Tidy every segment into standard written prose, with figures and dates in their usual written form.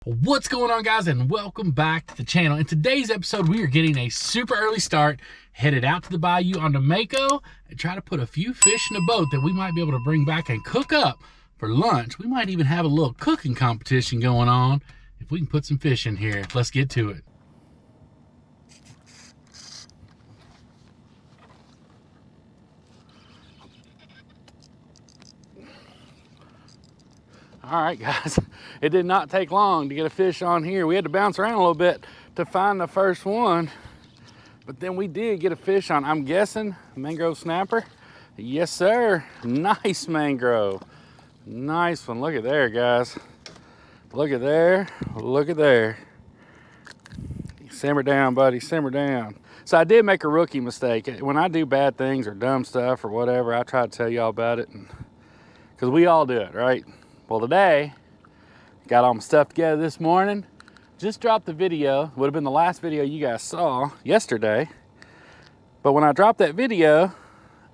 What's going on, guys, and welcome back to the channel. In today's episode, we are getting a super early start, headed out to the bayou on the Mako and try to put a few fish in a boat that we might be able to bring back and cook up for lunch. We might even have a little cooking competition going on if we can put some fish in here. Let's get to it. All right, guys, it did not take long to get a fish on here. We had to bounce around a little bit to find the first one, but then we did get a fish on, I'm guessing, mangrove snapper. Yes, sir. Nice mangrove. Nice one. Look at there, guys. Look at there. Look at there. Simmer down, buddy. Simmer down. So I did make a rookie mistake. When I do bad things or dumb stuff or whatever, I try to tell y'all about it, because we all do it, right? Well, today, got all my stuff together this morning. Just dropped the video. Would have been the last video you guys saw yesterday. But when I dropped that video,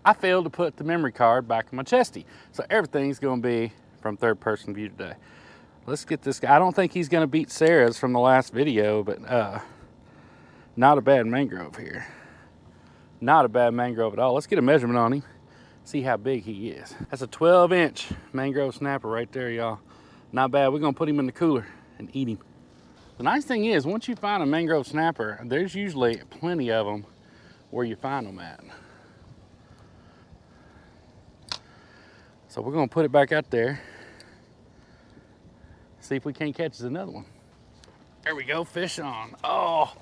I failed to put the memory card back in my chesty. So everything's gonna be from third person view today. Let's get this guy. I don't think he's gonna beat Sarah's from the last video, but not a bad mangrove here. Not a bad mangrove at all. Let's get a measurement on him. See how big he is. That's a 12-inch mangrove snapper right there, y'all. Not bad. We're gonna put him in the cooler and eat him. The nice thing is, once you find a mangrove snapper, there's usually plenty of them where you find them at. So we're gonna put it back out there. See if we can't catch another one. There we go, fish on. Oh,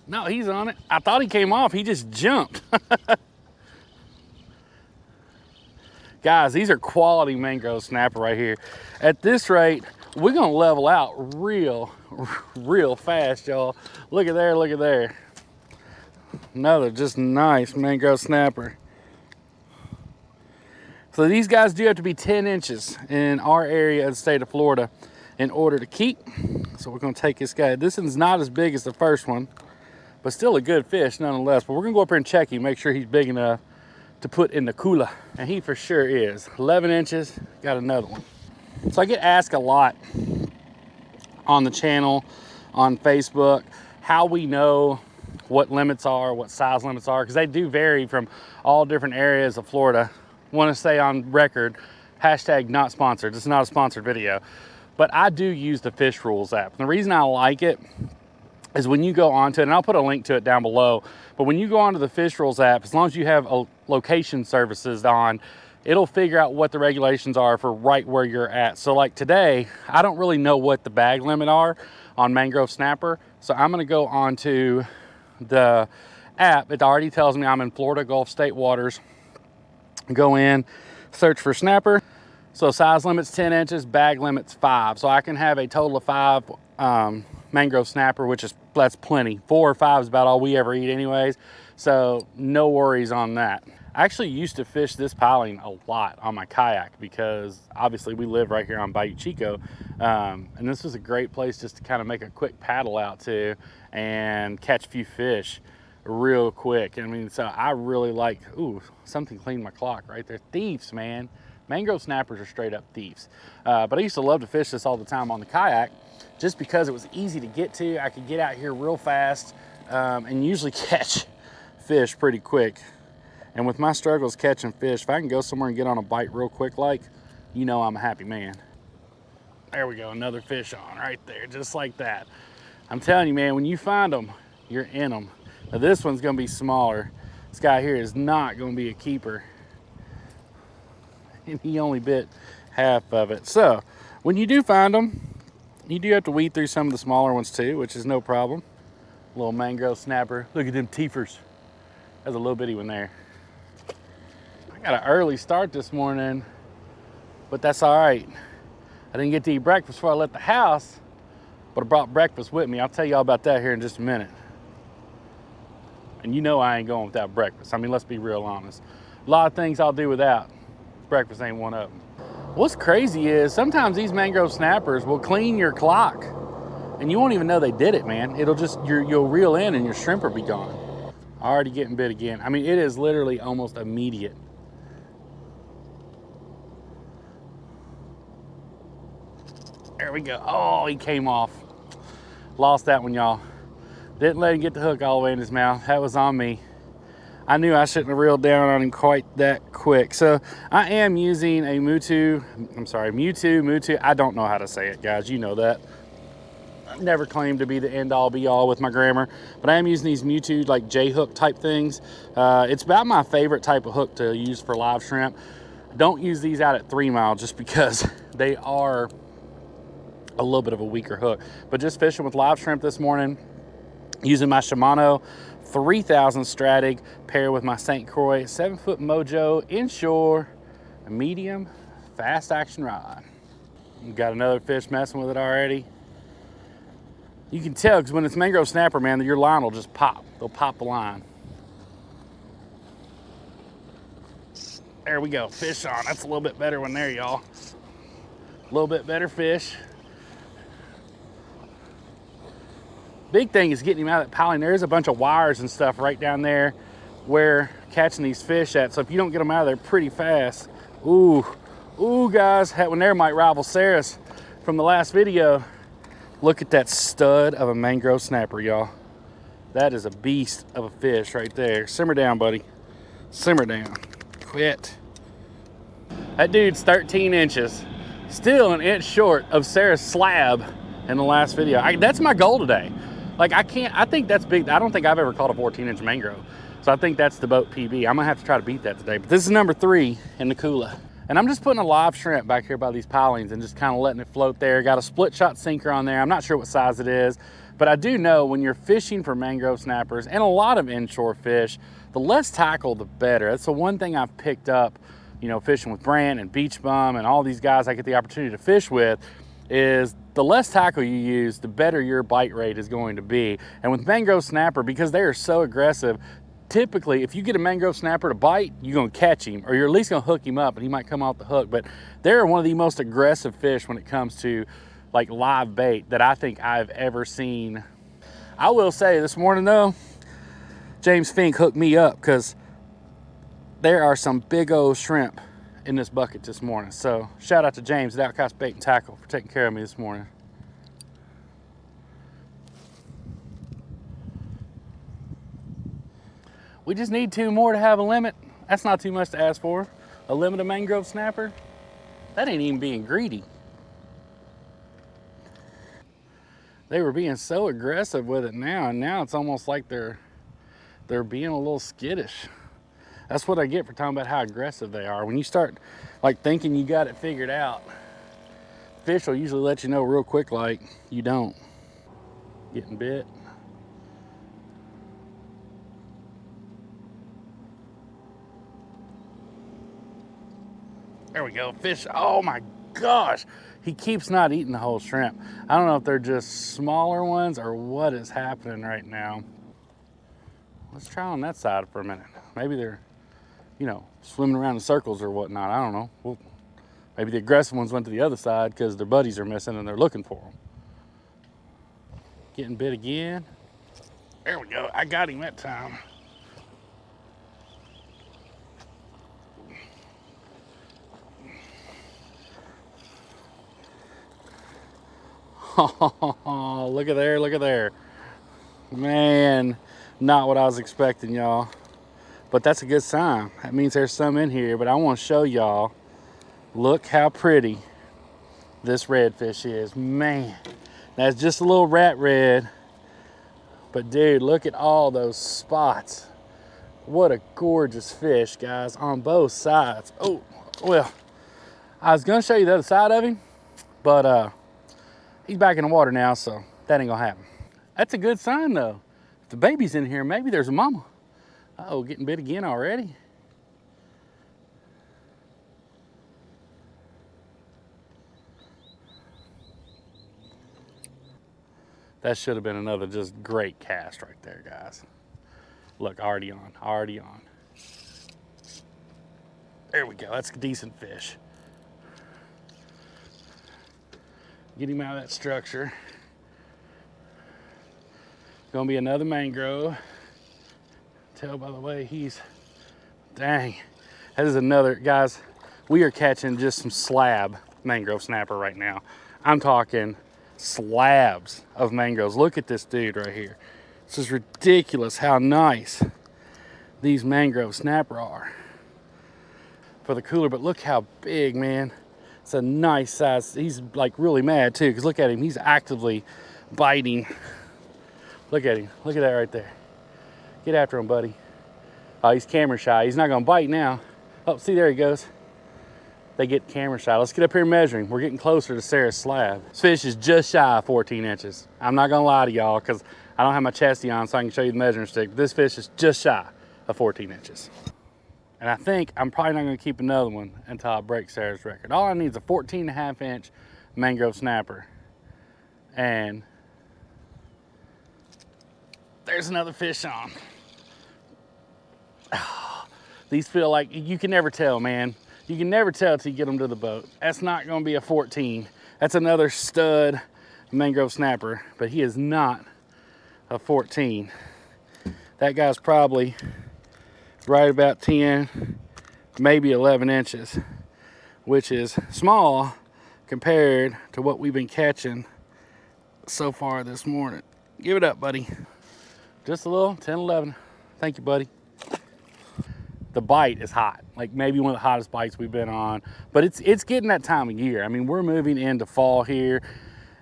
no, he's on it. I thought he came off, he just jumped. Guys, these are quality mangrove snapper right here. At this rate, we're gonna level out real fast, y'all. Look at there, look at there. Another just nice mangrove snapper. So these guys do have to be 10 inches in our area of the state of Florida in order to keep. So we're gonna take this guy. This one's not as big as the first one, but still a good fish nonetheless. But we're gonna go up here and check him, make sure he's big enough to put in the cooler, and he for sure is. 11 inches, got another one. So I get asked a lot on the channel, on Facebook, how we know what limits are, what size limits are, because they do vary from all different areas of Florida. Want to say on record, hashtag not sponsored. It's not a sponsored video, but I do use the Fish Rules app. And the reason I like it is when you go onto it, and I'll put a link to it down below, but when you go onto the Fish Rules app, as long as you have a location services on, it'll figure out what the regulations are for right where you're at. So like today, I don't really know what the bag limit are on mangrove snapper. So I'm gonna go onto the app. It already tells me I'm in Florida Gulf State waters. Go in, search for snapper. So size limit's 10 inches, bag limit's 5. So I can have a total of 5 mangrove snapper, which is, that's plenty. 4 or 5 is about all we ever eat anyways. So no worries on that. I actually used to fish this piling a lot on my kayak because obviously we live right here on Bayou Chico. And this was a great place just to kind of make a quick paddle out to and catch a few fish real quick. I mean, so I really like, ooh, something cleaned my clock right there. Thieves, man. Mangrove snappers are straight up thieves. But I used to love to fish this all the time on the kayak just because it was easy to get to. I could get out here real fast and usually catch fish pretty quick. And with my struggles catching fish, if I can go somewhere and get on a bite real quick, like, you know I'm a happy man. There we go, another fish on right there, just like that. I'm telling you, man, when you find them, you're in them. Now this one's gonna be smaller. This guy here is not gonna be a keeper. And he only bit half of it. So when you do find them, you do have to weed through some of the smaller ones too, which is no problem. Little mangrove snapper. Look at them teethers. There's a little bitty one there. I got an early start this morning, but that's all right. I didn't get to eat breakfast before I left the house, but I brought breakfast with me. I'll tell y'all about that here in just a minute. And you know I ain't going without breakfast. I mean, let's be real honest. A lot of things I'll do without. Breakfast ain't one of them. What's crazy is sometimes these mangrove snappers will clean your clock and you won't even know they did it, man. It'll just, you'll reel in and your shrimp will be gone. Already getting bit again. I mean, it is literally almost immediate. There we go. Oh, he came off. Lost that one, y'all. Didn't let him get the hook all the way in his mouth. That was on me. I knew I shouldn't have reeled down on him quite that quick. So I am using a Mewtwo. I don't know how to say it, guys. You know that. I never claimed to be the end all be all with my grammar, but I am using these Mewtwo like J hook type things. It's about my favorite type of hook to use for live shrimp. Don't use these out at 3 Mile just because they are a little bit of a weaker hook. But just fishing with live shrimp this morning, using my Shimano 3000 Stratig paired with my St. Croix 7-foot Mojo inshore, a medium fast action rod. We've got another fish messing with it already. You can tell because when it's mangrove snapper, man, your line will just pop. They'll pop the line. There we go, fish on. That's a little bit better one there, y'all. A little bit better fish. Big thing is getting him out of that piling. There's a bunch of wires and stuff right down there where catching these fish at. So if you don't get them out of there pretty fast, ooh, guys, that one there might rival Sarah's from the last video. Look at that stud of a mangrove snapper, y'all. That is a beast of a fish right there. Simmer down, buddy. Simmer down. Quit. That dude's 13 inches. Still an inch short of Sarah's slab in the last video. That's my goal today. Like, I think that's big. I don't think I've ever caught a 14-inch mangrove. So I think that's the boat PB. I'm gonna have to try to beat that today. But this is number 3 in the Kula. And I'm just putting a live shrimp back here by these pilings and just kind of letting it float there. Got a split shot sinker on there. I'm not sure what size it is, but I do know when you're fishing for mangrove snappers and a lot of inshore fish, the less tackle, the better. That's the one thing I've picked up, you know, fishing with Brant and Beach Bum and all these guys I get the opportunity to fish with, is the less tackle you use, the better your bite rate is going to be. And with mangrove snapper, because they are so aggressive, typically, if you get a mangrove snapper to bite, you're gonna catch him, or you're at least gonna hook him up and he might come off the hook. But they're one of the most aggressive fish when it comes to like live bait that I think I've ever seen. I will say this morning though, James Fink hooked me up because there are some big old shrimp in this bucket this morning. So shout out to James at Outcast Bait and Tackle for taking care of me this morning. We just need 2 more to have a limit. That's not too much to ask for. A limit of mangrove snapper, that ain't even being greedy. They were being so aggressive with it now, and now it's almost like they're being a little skittish. That's what I get for talking about how aggressive they are. When you start like thinking you got it figured out, fish will usually let you know real quick like you don't. Getting bit. There we go, fish. Oh my gosh. He keeps not eating the whole shrimp. I don't know if they're just smaller ones or what is happening right now. Let's try on that side for a minute. Maybe they're, you know, swimming around in circles or whatnot. I don't know. Well, maybe the aggressive ones went to the other side because their buddies are missing and they're looking for them. Getting bit again. There we go. I got him that time. Oh, look at there, look at there. Man, not what I was expecting, y'all. But that's a good sign. That means there's some in here, but I want to show y'all. Look how pretty this redfish is. Man, that's just a little rat red. But dude, look at all those spots. What a gorgeous fish, guys, on both sides. Oh, well, I was gonna show you the other side of him, but he's back in the water now, so that ain't gonna happen. That's a good sign though. If the baby's in here, maybe there's a mama. Uh-oh, getting bit again already. That should have been another just great cast right there, guys. Look, already on, already on. There we go, that's a decent fish. Get him out of that structure. Gonna be another mangrove. Tell by the way he's, dang. That is another, guys, we are catching just some slab mangrove snapper right now. I'm talking slabs of mangroves. Look at this dude right here. This is ridiculous how nice these mangrove snapper are for the cooler, but look how big, man. It's a nice size. He's like really mad too, because look at him. He's actively biting. Look at him. Look at that right there. Get after him, buddy. Oh, he's camera shy. He's not gonna bite now. Oh, see, there he goes. They get camera shy. Let's get up here measuring. We're getting closer to Sarah's slab. This fish is just shy of 14 inches. I'm not gonna lie to y'all, because I don't have my chesty on so I can show you the measuring stick, but this fish is just shy of 14 inches. And I think I'm probably not gonna keep another one until I break Sarah's record. All I need is a 14.5 inch mangrove snapper. And there's another fish on. Oh, these feel like, you can never tell, man. You can never tell till you get them to the boat. That's not gonna be a 14. That's another stud mangrove snapper, but he is not a 14. That guy's probably right about 10, maybe 11 inches, which is small compared to what we've been catching so far this morning. Give it up, buddy. Just a little, 10, 11. Thank you, buddy. The bite is hot, like maybe one of the hottest bites we've been on, but it's getting that time of year. I mean, we're moving into fall here,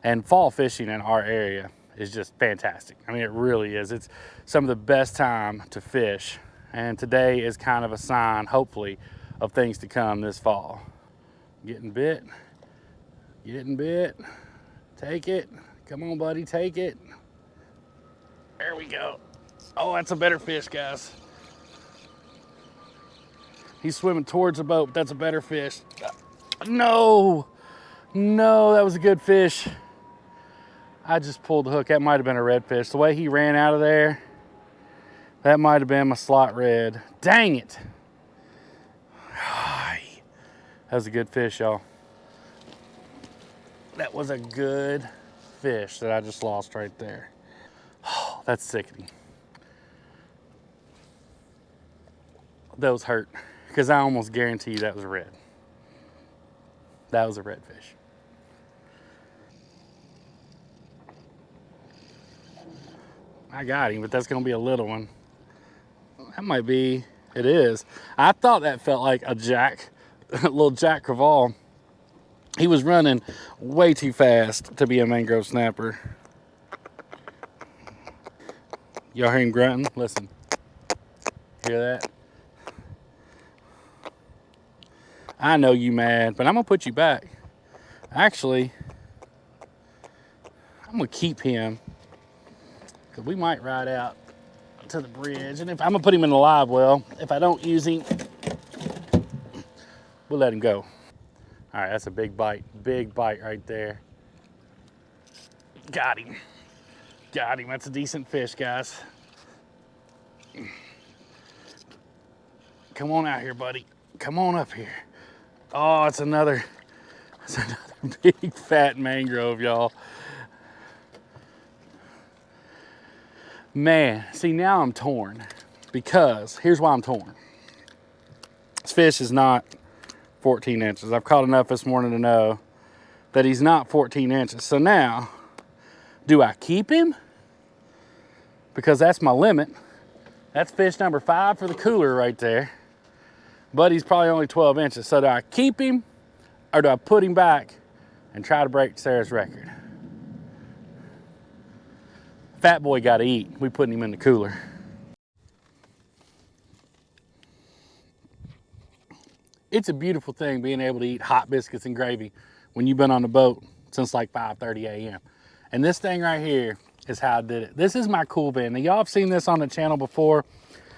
and fall fishing in our area is just fantastic. I mean, it really is. It's some of the best time to fish, and today is kind of a sign, hopefully, of things to come this fall. Getting bit, getting bit. Take it. Come on, buddy, take it. There we go. Oh, that's a better fish, guys. He's swimming towards the boat, but that's a better fish. No, no, that was a good fish. I just pulled the hook. That might have been a redfish. The way he ran out of there, that might have been my slot red. Dang it. That was a good fish, y'all. That was a good fish that I just lost right there. Oh, that's sickening. Those hurt, because I almost guarantee you that was a red. That was a redfish. I got him, but that's gonna be a little one. That might be, it is. I thought that felt like a jack, a little Jack Crevalle. He was running way too fast to be a mangrove snapper. Y'all hear him grunting? Listen. Hear that? I know you mad, but I'm gonna put you back. Actually, I'm gonna keep him, because we might ride out to the bridge, and if I'm gonna put him in the live well, if I don't use him, we'll let him go. All right, that's a big bite right there. Got him. Got him. That's a decent fish, guys. Come on out here, buddy. Come on up here. Oh, it's another big fat mangrove, y'all. Man, see, now I'm torn, because here's why I'm torn. This fish is not 14 inches. I've caught enough this morning to know that he's not 14 inches. So now, do I keep him? Because that's my limit. That's fish number 5 for the cooler right there. But he's probably only 12 inches. So do I keep him, or do I put him back and try to break Sarah's record? Fat boy got to eat. We putting him in the cooler. It's a beautiful thing being able to eat hot biscuits and gravy when you've been on the boat since like 5:30 a.m. And this thing right here is how I did it. This is my cool bin. Now, y'all have seen this on the channel before.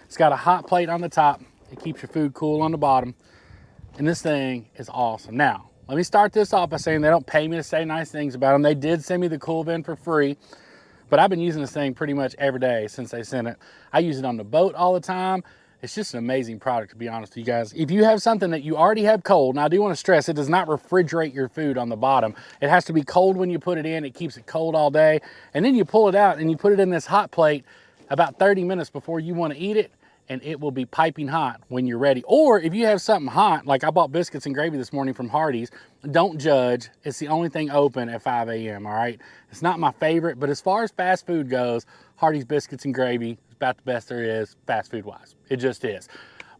It's got a hot plate on the top. It keeps your food cool on the bottom. And this thing is awesome. Now, let me start this off by saying they don't pay me to say nice things about them. They did send me the cool bin for free, but I've been using this thing pretty much every day since they sent it. I use it on the boat all the time. It's just an amazing product, to be honest with you guys. If you have something that you already have cold, and I do want to stress, it does not refrigerate your food on the bottom. It has to be cold when you put it in. It keeps it cold all day. And then you pull it out and you put it in this hot plate about 30 minutes before you want to eat it, and it will be piping hot when you're ready. Or if you have something hot, like I bought biscuits and gravy this morning from Hardee's, don't judge. It's the only thing open at 5 a.m., all right? It's not my favorite, but as far as fast food goes, Hardee's biscuits and gravy is about the best there is, fast food-wise. It just is.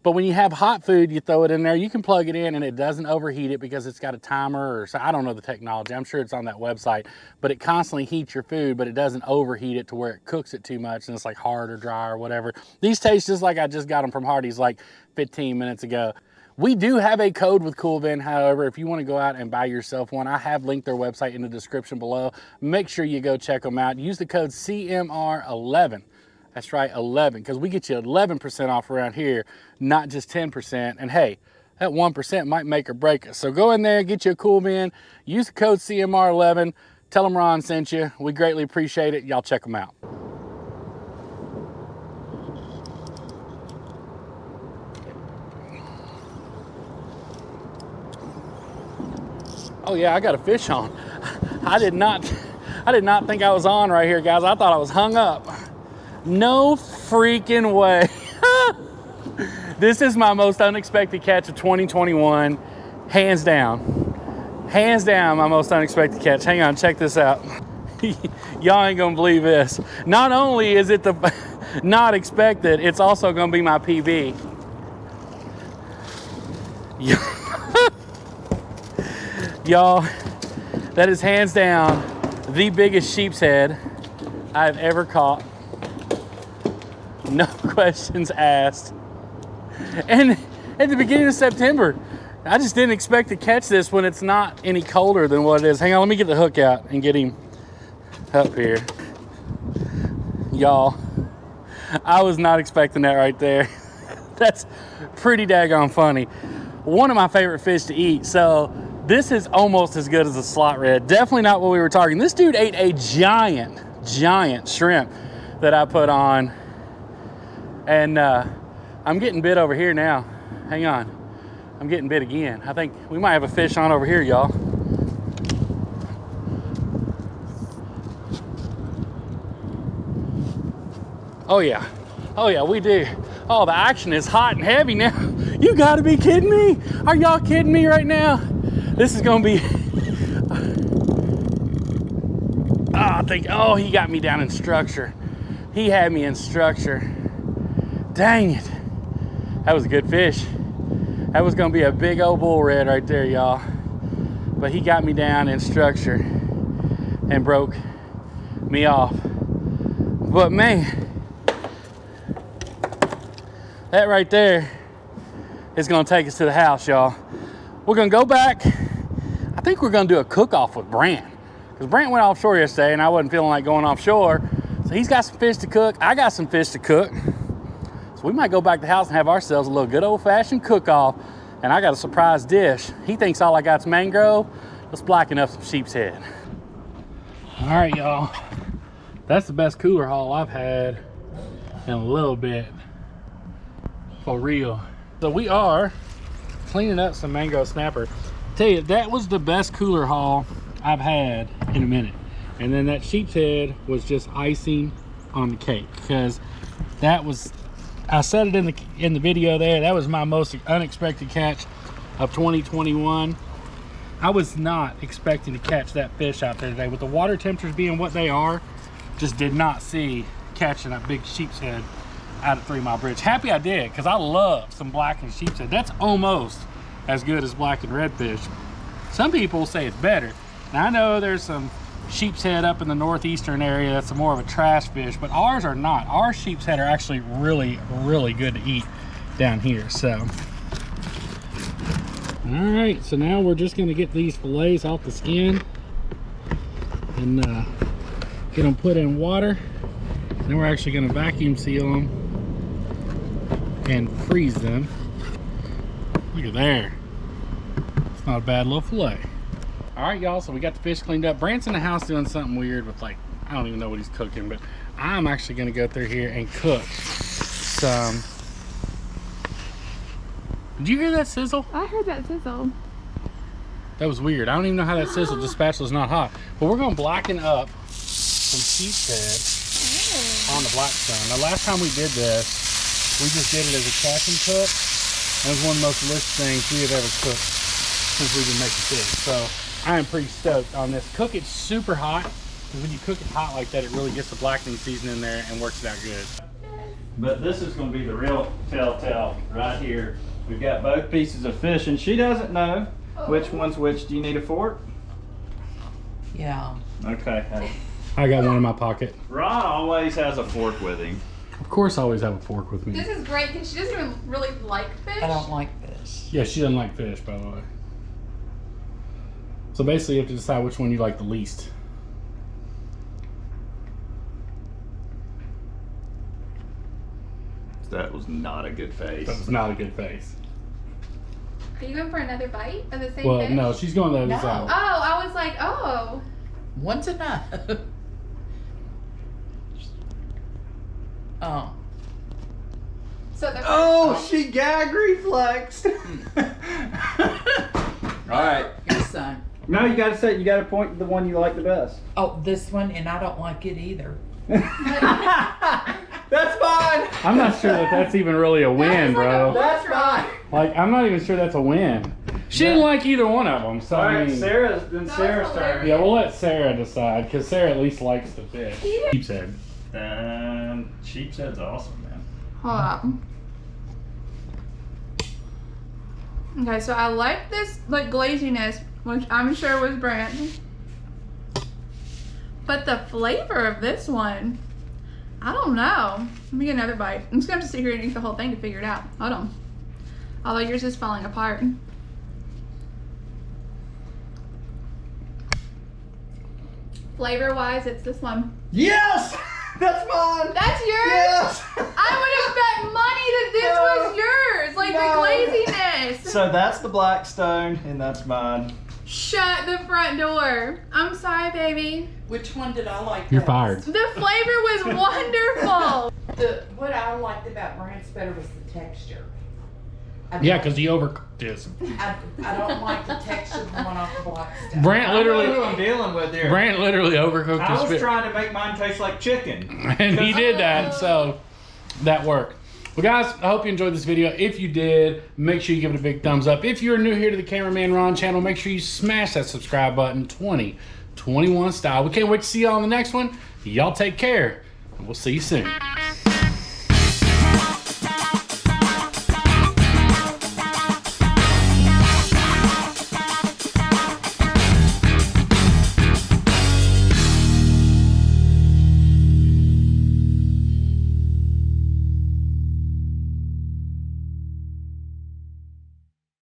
But when you have hot food, you throw it in there, you can plug it in and it doesn't overheat it because it's got a timer or so. I don't know the technology. I'm sure it's on that website, but it constantly heats your food, but it doesn't overheat it to where it cooks it too much and it's like hard or dry or whatever. These taste just like I just got them from Hardee's like 15 minutes ago. We do have a code with Coolvin, however, if you want to go out and buy yourself one, I have linked their website in the description below. Make sure you go check them out. Use the code CMR11. That's right, 11, because we get you 11% off around here, not just 10%. And hey, that 1% might make or break us. So go in there, get you a Coolvin, use the code CMR11, tell them Ron sent you. We greatly appreciate it. Y'all check them out. Oh yeah, I got a fish on. I did not think I was on right here, guys. I thought I was hung up. No freaking way. This is my most unexpected catch of 2021, hands down. Hands down, my most unexpected catch. Hang on, check this out. Y'all ain't gonna believe this. Not only is it the not expected, it's also gonna be my PB. Y'all, that is hands down the biggest sheepshead I've ever caught. No questions asked. And at the beginning of September, I just didn't expect to catch this when it's not any colder than what it is. Hang on, let me get the hook out and get him up here. Y'all, I was not expecting that right there. That's pretty daggone funny. One of my favorite fish to eat. So this is almost as good as a slot red. Definitely not what we were targeting. This dude ate a giant shrimp that I put on. And I'm getting bit over here now. Hang on. I'm getting bit again. I think we might have a fish on over here, y'all. Oh yeah. Oh yeah, we do. Oh, the action is hot and heavy now. You gotta be kidding me. Are y'all kidding me right now? This is gonna be, oh, he got me down in structure. He had me in structure. Dang it. That was a good fish. That was gonna be a big old bull red right there, y'all. But he got me down in structure and broke me off. But man, that right there is gonna take us to the house, y'all. We're gonna go back. I think we're gonna do a cook-off with Brant. Because Brant went offshore yesterday and I wasn't feeling like going offshore. So he's got some fish to cook. I got some fish to cook. So we might go back to the house and have ourselves a little good old-fashioned cook-off. And I got a surprise dish. He thinks all I got's mangrove. Let's blacken up some sheepshead. All right, y'all. That's the best cooler haul I've had in a little bit. For real. So we are cleaning up some mangrove snapper. Tell you, that was the best cooler haul I've had in a minute. And then that sheepshead was just icing on the cake, because that was, I said it in the video there, that was my most unexpected catch of 2021. I was not expecting to catch that fish out there today. With the water temperatures being what they are, just did not see catching a big sheepshead out of 3 Mile Bridge. Happy I did, because I love some blackened sheepshead. That's almost as good as blackened redfish. Some people say it's better. Now I know there's some sheepshead up in the northeastern area that's more of a trash fish, but ours are not. Our sheepshead are actually really, really good to eat down here. So, all right, so now we're just gonna get these fillets off the skin and get them put in water. Then we're actually gonna vacuum seal them and freeze them. Look at there. It's not a bad little fillet. All right, y'all, so we got the fish cleaned up. Brant's in the house doing something weird with, like, I don't even know what he's cooking, but I'm actually gonna go through here and cook some. Did you hear that sizzle? I heard that sizzle. That was weird. I don't even know how that sizzled. The spatula's not hot. But we're gonna blacken up some sheepshead on the Blackstone. Now, last time we did this, We just did it as a catch and cook. And it was one of the most delicious things we have ever cooked since we've been making fish. So I am pretty stoked on this. Cook it super hot, because when you cook it hot like that, it really gets the blackening season in there and works it out good. But this is going to be the real telltale right here. We've got both pieces of fish, and she doesn't know which one's which. Do you need a fork? Yeah. Okay. Hey. I got one in my pocket. Ron always has a fork with him. Of course I always have a fork with me. This is great because she doesn't even really like fish. I don't like fish. Yeah, she doesn't like fish, by the way. So basically you have to decide which one you like the least. That was not a good face. That was not a good face. Are you going for another bite of the same Well, fish? no, she's going the other No. side. Oh, I was like, oh. One's enough. Oh. So the Oh, she gag reflexed. All right. Your son. No, you gotta say, you gotta point to the one you like the best. Oh, this one, and I don't like it either. That's fine. I'm not sure that that's even really a win, bro. That's fine. Like, I'm not even sure that's a win. She didn't like either one of them, so All I right, mean, Sarah's hilarious. turn. yeah, we'll let Sarah decide, because Sarah at least likes the fish. Sheepshead. Sheepshead's awesome, man. Hold up. Okay, so I like this like glaziness, which I'm sure was Brent. But the flavor of this one, I don't know. Let me get another bite. I'm just gonna have to sit here and eat the whole thing to figure it out. Hold on. Although yours is falling apart. Flavor wise, it's this one. Yes, that's mine. That's yours? Yes. I would have bet money that this was yours. Like No. the glaziness. So that's the Blackstone, and that's mine. Shut the front door. I'm sorry, baby. Which one did I like? You're best? fired. The flavor was wonderful. What I liked about Brandt's better was the texture. Yeah, because he overcooked this. I don't like the texture of the one off the Blackstone. Brant I know who literally, I'm dealing with here. Brant literally overcooked I his was fish. trying to make mine taste like chicken. And he did that, so that worked. Well, guys, I hope you enjoyed this video. If you did, make sure you give it a big thumbs up. If you're new here to the Cameraman Ron channel, make sure you smash that subscribe button, 2021 style. We can't wait to see y'all on the next one. Y'all take care, and we'll see you soon.